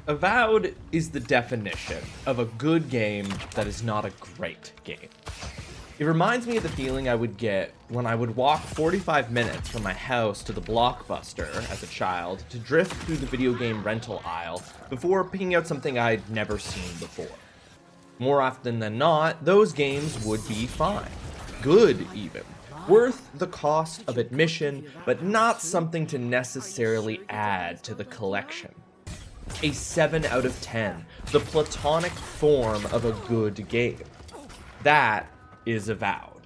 Avowed is the definition of a good game that is not a great game. It reminds me of the feeling I would get when I would walk 45 minutes from my house to the Blockbuster as a child to drift through the video game rental aisle before picking out something I'd never seen before. More often than not, those games would be fine. Good, even. Worth the cost of admission, but not something to necessarily add to the collection. A 7 out of 10, the platonic form of a good game. That is Avowed.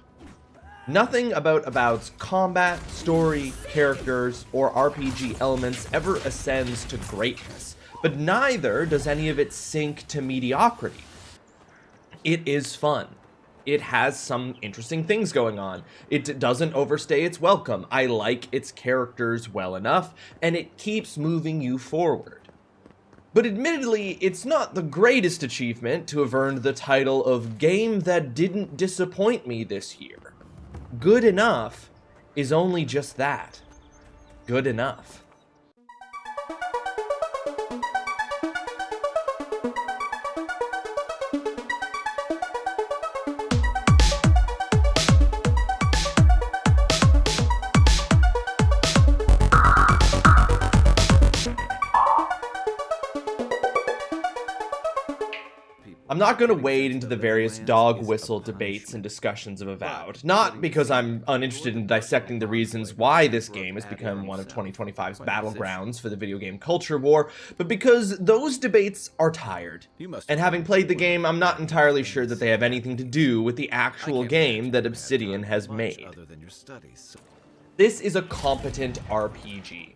Nothing about Avowed's combat, story, characters, or RPG elements ever ascends to greatness, but neither does any of it sink to mediocrity. It is fun. It has some interesting things going on. It doesn't overstay its welcome. I like its characters well enough, and it keeps moving you forward. But admittedly, it's not the greatest achievement to have earned the title of Game That Didn't Disappoint Me this year. Good enough is only just that. Good enough. I'm not going to wade into the various dog whistle debates and discussions of Avowed, not because I'm uninterested in dissecting the reasons why this game has become one of 2025's battlegrounds for the video game culture war, but because those debates are tired. And having played the game, I'm not entirely sure that they have anything to do with the actual game that Obsidian has made. This is a competent RPG.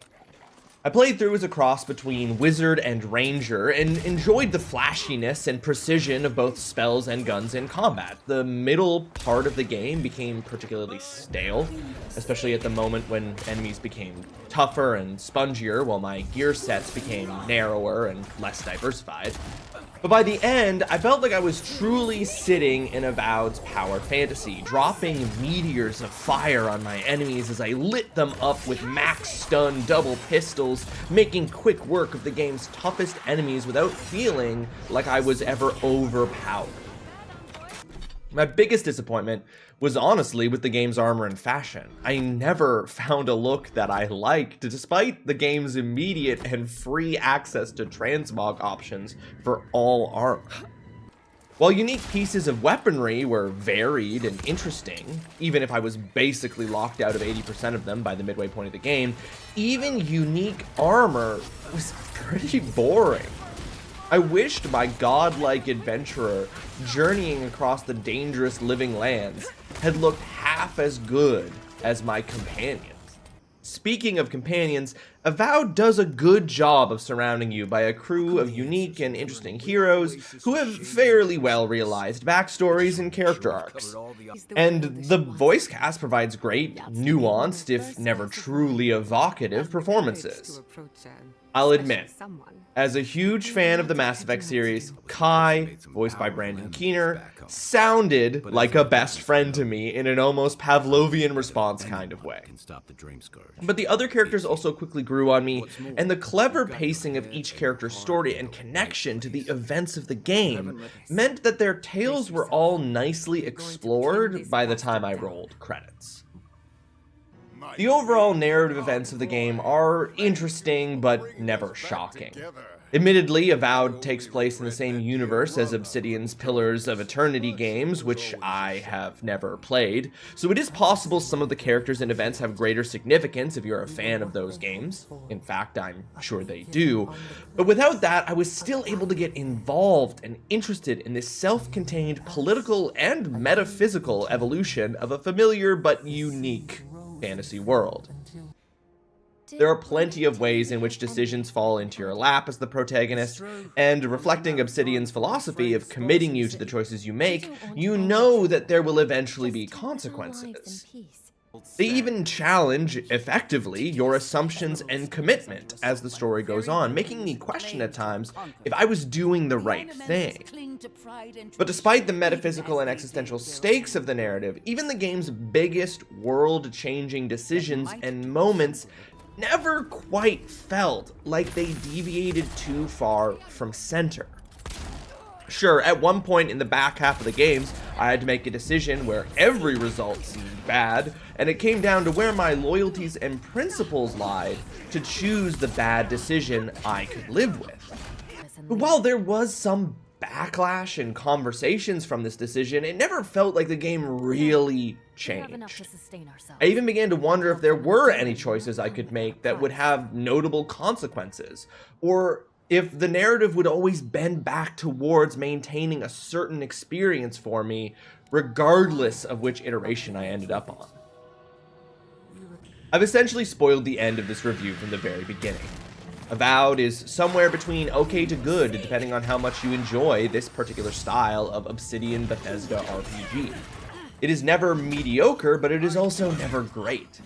I played through as a cross between Wizard and Ranger, and enjoyed the flashiness and precision of both spells and guns in combat. The middle part of the game became particularly stale, especially at the moment when enemies became tougher and spongier, while my gear sets became narrower and less diversified. But by the end, I felt like I was truly sitting in Avowed's power fantasy, dropping meteors of fire on my enemies as I lit them up with max stun double pistols, making quick work of the game's toughest enemies without feeling like I was ever overpowered. My biggest disappointment was honestly with the game's armor and fashion. I never found a look that I liked, despite the game's immediate and free access to transmog options for all armor. While unique pieces of weaponry were varied and interesting, even if I was basically locked out of 80% of them by the midway point of the game, even unique armor was pretty boring. I wished my godlike adventurer journeying across the dangerous living lands had looked half as good as my companions. Speaking of companions, Avowed does a good job of surrounding you by a crew of unique and interesting heroes who have fairly well realized backstories and character arcs. And the voice cast provides great, nuanced, if never truly evocative performances. I'll admit, as a huge fan of the Mass Effect series, Kai, voiced by Brandon Keener, sounded like a best friend to me in an almost Pavlovian response kind of way. But the other characters also quickly grew on me, and the clever pacing of each character's story and connection to the events of the game meant that their tales were all nicely explored by the time I rolled credits. The overall narrative events of the game are interesting, but never shocking. Admittedly, Avowed takes place in the same universe as Obsidian's Pillars of Eternity games, which I have never played, so it is possible some of the characters and events have greater significance if you're a fan of those games. In fact, I'm sure they do. But without that, I was still able to get involved and interested in this self-contained political and metaphysical evolution of a familiar but unique fantasy world. There are plenty of ways in which decisions fall into your lap as the protagonist, and reflecting Obsidian's philosophy of committing you to the choices you make, you know that there will eventually be consequences. They even challenge, effectively, your assumptions and commitment as the story goes on, making me question at times if I was doing the right thing. But despite the metaphysical and existential stakes of the narrative, even the game's biggest world-changing decisions and moments never quite felt like they deviated too far from center. Sure, at one point in the back half of the games, I had to make a decision where every result seemed bad, and it came down to where my loyalties and principles lied to choose the bad decision I could live with. But while there was some backlash and conversations from this decision, it never felt like the game really changed. I even began to wonder if there were any choices I could make that would have notable consequences, or if the narrative would always bend back towards maintaining a certain experience for me, regardless of which iteration I ended up on. I've essentially spoiled the end of this review from the very beginning. Avowed is somewhere between okay to good, depending on how much you enjoy this particular style of Obsidian Bethesda RPG. It is never mediocre, but it is also never great.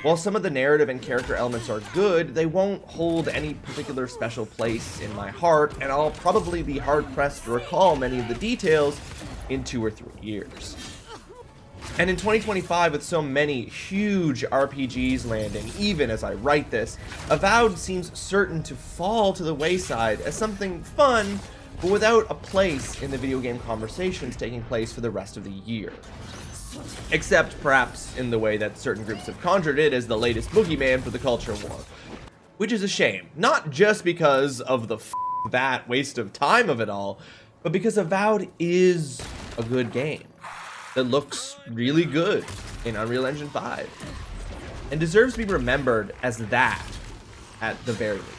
While some of the narrative and character elements are good, they won't hold any particular special place in my heart, and I'll probably be hard-pressed to recall many of the details in 2 or 3 years. And in 2025, with so many huge RPGs landing, even as I write this, Avowed seems certain to fall to the wayside as something fun, but without a place in the video game conversations taking place for the rest of the year. Except perhaps in the way that certain groups have conjured it as the latest boogeyman for the culture war. Which is a shame, not just because of the that waste of time of it all, but because Avowed is a good game that looks really good in Unreal Engine 5 and deserves to be remembered as that at the very least.